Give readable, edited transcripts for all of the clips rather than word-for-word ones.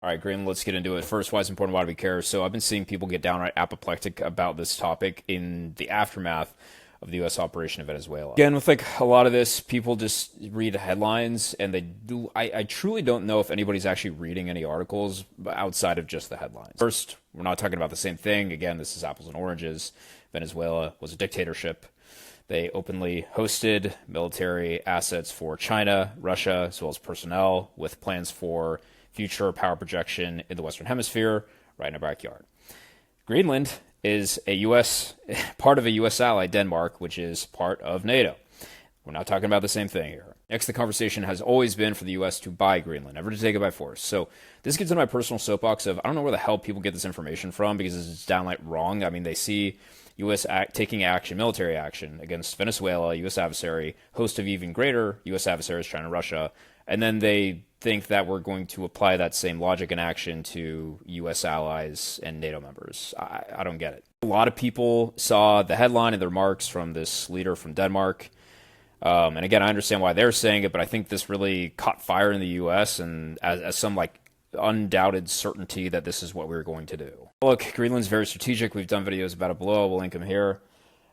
All right, Graham, let's get into it. First, why it's important, why do we care? So I've been seeing people get downright apoplectic about this topic in the aftermath of the U.S. operation in Venezuela. Again, with like a lot of this, people just read headlines and they do. I truly don't know if anybody's actually reading any articles outside of just the headlines. First, we're not talking about the same thing. Again, this is apples and oranges. Venezuela was a dictatorship. They openly hosted military assets for China, Russia, as well as personnel, with plans for future power projection in the Western Hemisphere, right in our backyard. Greenland is a U.S. part of a U.S. ally, Denmark, which is part of NATO. We're not talking about the same thing here. Next, the conversation has always been for the U.S. to buy Greenland, never to take it by force. So this gets into my personal soapbox of I don't know where the hell people get this information from because it's downright wrong. I mean, they see U.S. taking action, military action against Venezuela, U.S. adversary, host of even greater U.S. adversaries, China, Russia, and then they think that we're going to apply that same logic and action to U.S. allies and NATO members. I don't get it. A lot of people saw the headline and the remarks from this leader from Denmark. And again, I understand why they're saying it, but I think this really caught fire in the U.S. and as some like undoubted certainty that this is what we're going to do. Look, Greenland's very strategic. We've done videos about it below. We'll link them here.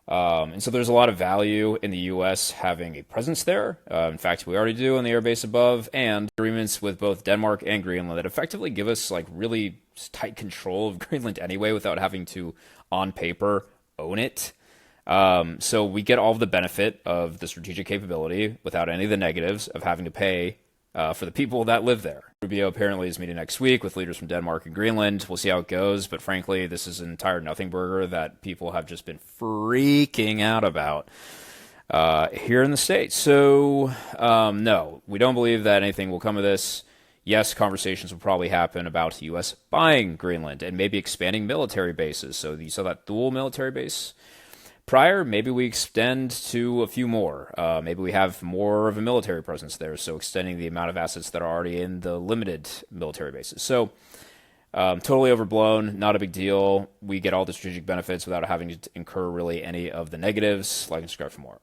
And so there's a lot of value in the U.S. having a presence there. In fact, we already do on the airbase above, and agreements with both Denmark and Greenland that effectively give us like really tight control of Greenland anyway without having to, on paper, own it. So we get all of the benefit of the strategic capability without any of the negatives of having to pay for the people that live there. Rubio apparently is meeting next week with leaders from Denmark and Greenland. We'll see how it goes, but frankly, this is an entire nothing burger that people have just been freaking out about here in the States. So, no, we don't believe that anything will come of this. Yes, conversations will probably happen about the U.S. buying Greenland and maybe expanding military bases. So you saw that Thule military base prior, maybe we extend to a few more. Maybe we have more of a military presence there, so extending the amount of assets that are already in the limited military bases. So totally overblown, not a big deal. We get all the strategic benefits without having to incur really any of the negatives. Like and subscribe for more.